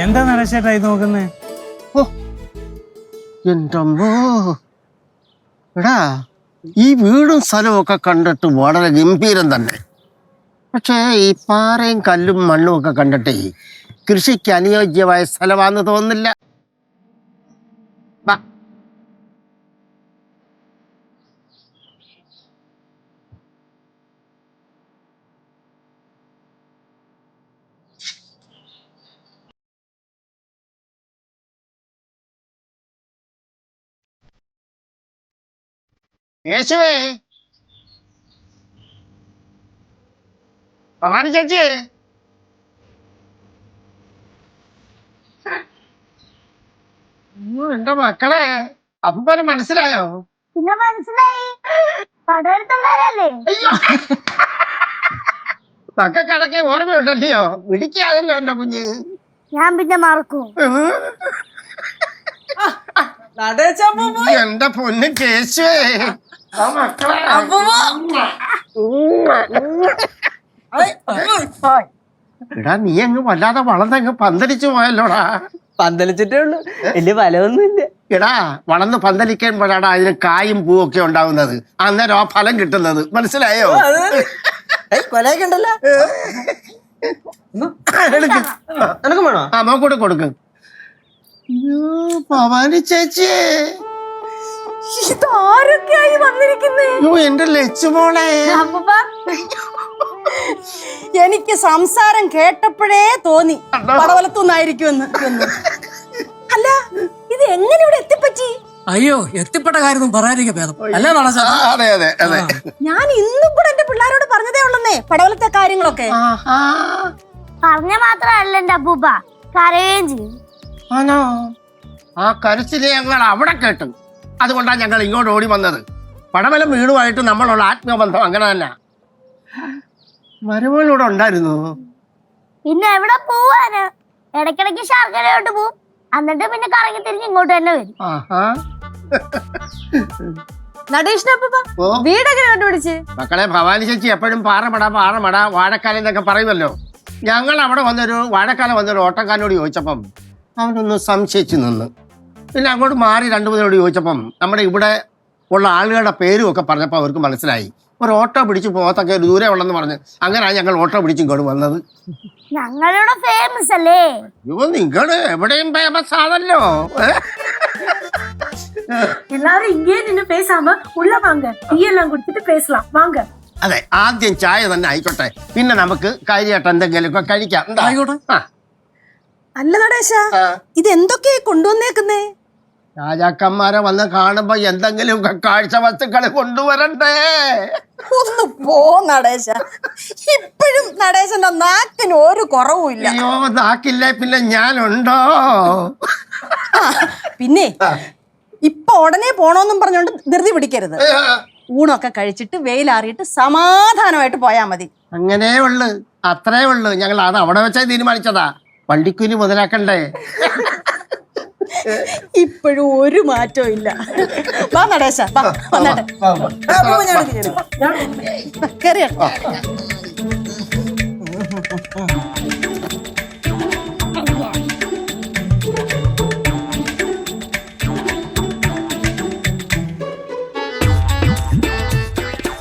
എന്താ നടച്ചേട്ടായി നോക്കുന്നേ? ഓ എൻ്റെ അമ്മോ, എടാ ഈ വീടും സ്ഥലവും ഒക്കെ കണ്ടിട്ട് വളരെ ഗംഭീരം തന്നെ. പക്ഷേ ഈ പാറയും കല്ലും മണ്ണും ഒക്കെ കണ്ടിട്ടേ കൃഷിക്ക് അനുയോജ്യമായ സ്ഥലമാണെന്ന് തോന്നുന്നില്ല. യേശുവേ, ഭവാനി ചേച്ചി, എന്റെ മക്കളെ അപ്പന് മനസ്സിലായോ? പിന്നെ മനസ്സിലായി, പടവലത്തുള്ളവരല്ലേ? മക്കൾക്കടക്കെ ഓർമ്മയുണ്ടല്ലയോ? വിളിക്കാതല്ലോ എന്റെ കുഞ്ഞ്. ഞാൻ പിന്നെ മറക്കും. എന്റെ പൊന്ന് കേശുവേ, എടാ നീ അങ്ങ് വല്ലാതെ വളർന്നങ്ങ് പന്തലിച്ചു പോയല്ലോടാ. പന്തലിച്ചിട്ടേ ഉള്ളു, വലിയ ഫലമൊന്നുമില്ല. എടാ വളർന്ന് പന്തലിക്കുമ്പോഴാണ് അതിന് കായും പൂവൊക്കെ ഉണ്ടാവുന്നത്. അന്നേരം ആ ഫലം കിട്ടുന്നത്. മനസ്സിലായോ? കൊലയൊക്കെ ഉണ്ടല്ലോ. എനക്കും വേണോ? ആ നോക്കൂടെ കൊടുക്ക്. ഭവാനി ചേച്ചി, ഇതാരൊക്കെയായി വന്നിരിക്കുന്നേ? എന്റെ ലച്ചുമോളെ. എനിക്ക് സംസാരം കേട്ടപ്പോഴേ തോന്നി പടവലത്തുനിന്നായിരിക്കുമെന്ന്. അല്ല, ഇത് എങ്ങനെ ഇവിടെ എത്തിപ്പറ്റി? അയ്യോ, എത്തിപ്പെട്ട കാര്യം പറയാതിരിക്കും ഭേദം അല്ലേ? അതെ അതെ അതെ, ഞാൻ ഇന്നും കൂടെ എന്റെ പിള്ളേരോട് പറഞ്ഞതേ ഉള്ളന്നേ പടവലത്തെ കാര്യങ്ങളൊക്കെ. പറഞ്ഞ മാത്രല്ല എന്റെ അപ്പൂപ്പ, കരയുകയും ചെയ്യും. ആണോ? ആ കരച്ചില് ഞങ്ങൾ അവിടെ കേട്ടു. അതുകൊണ്ടാണ് ഞങ്ങൾ ഇങ്ങോട്ട് ഓടി വന്നത്. പടവലം വീടുമായിട്ട് നമ്മളുള്ള ആത്മബന്ധം അങ്ങനെ തന്നെ. മരുമകളിവിടെ ഉണ്ടായിരുന്നു. പിന്നെ എവിടെ പോവാന്? ഇടയ്ക്കിടയ്ക്ക് ശർക്കരയോട്ട് പോവും, എന്നിട്ട് പിന്നെ കറങ്ങി തിരിഞ്ഞ് ഇങ്ങോട്ട് തന്നെ വരും. വീടൊക്കെ കണ്ടുപിടിച്ച് മക്കളെ, ഭവാനി ചേച്ചി എപ്പോഴും പാറമട വാഴക്കാലം എന്നൊക്കെ പറയുമല്ലോ. ഞങ്ങൾ അവിടെ വന്നൊരു വാഴക്കാലം വന്നൊരു ഓട്ടക്കാരനോട് ചോദിച്ചപ്പം അവനൊന്ന് സംശയിച്ചു നിന്ന്. പിന്നെ അങ്ങോട്ട് മാറി 2-3 ചോദിച്ചപ്പം നമ്മുടെ ഇവിടെ ഉള്ള ആളുകളുടെ പേരും ഒക്കെ പറഞ്ഞപ്പോൾ അവർക്ക് മനസ്സിലായി. ഒരു ഓട്ടോ പിടിച്ച് പോകത്തൊക്കെ ഒരു ദൂരെ ഉള്ളെന്ന് പറഞ്ഞ് അങ്ങനെയാണ് ഞങ്ങൾ ഓട്ടോ പിടിച്ച് ഇങ്ങോട്ട് വന്നത്. ഞങ്ങളുടെ ഫേമസ് അല്ലേ? അയ്യോ, നിങ്ങള് എവിടെയും ഫേമസ് ആണല്ലോ. எல்லாரும் இங்கே நின்னு பேசாம உள்ள வாங்க, டீ எல்லாம் குடிச்சிட்டு பேசலாம் வாங்க. അതെ, ആദ്യം ചായ തന്നെ ആയിക്കോട്ടെ, പിന്നെ നമുക്ക് കാര്യമായിട്ട് എന്തെങ്കിലുമൊക്കെ കഴിക്കാം. അല്ല നടേശ, ഇത് എന്തൊക്കെയാ കൊണ്ടുവന്നേക്കുന്നേ? രാജാക്കന്മാരെ വന്ന് കാണുമ്പോ എന്തെങ്കിലുമൊക്കെ കാഴ്ച വസ്തുക്കള് കൊണ്ടുവരണ്ടേ? ഒന്ന് പോ നടേശ, ഇപ്പോഴും നടേശന്റെ നാക്കിന് ഒരു കുറവുമില്ല. അയ്യോ, നാക്കില്ലേ പിന്നെ ഞാനുണ്ടോ? പിന്നെ ഇപ്പൊ ഉടനെ പോണോന്നും പറഞ്ഞോണ്ട് ധൃതി പിടിക്കരുത്. ഊണൊക്കെ കഴിച്ചിട്ട് വെയിലാറിയിട്ട് സമാധാനമായിട്ട് പോയാ മതി. അങ്ങനെ ഉള്ളു, അത്രേ ഉള്ളു. ഞങ്ങൾ അത് അവിടെ വെച്ചാ തീരുമാനിച്ചതാ. വണ്ടിക്കുനി മുതലാക്കണ്ടേ? ഇപ്പോഴും ഒരു മാറ്റവും ഇല്ല. വാ നടേശ, വന്നാട്ടെ. കേറിയ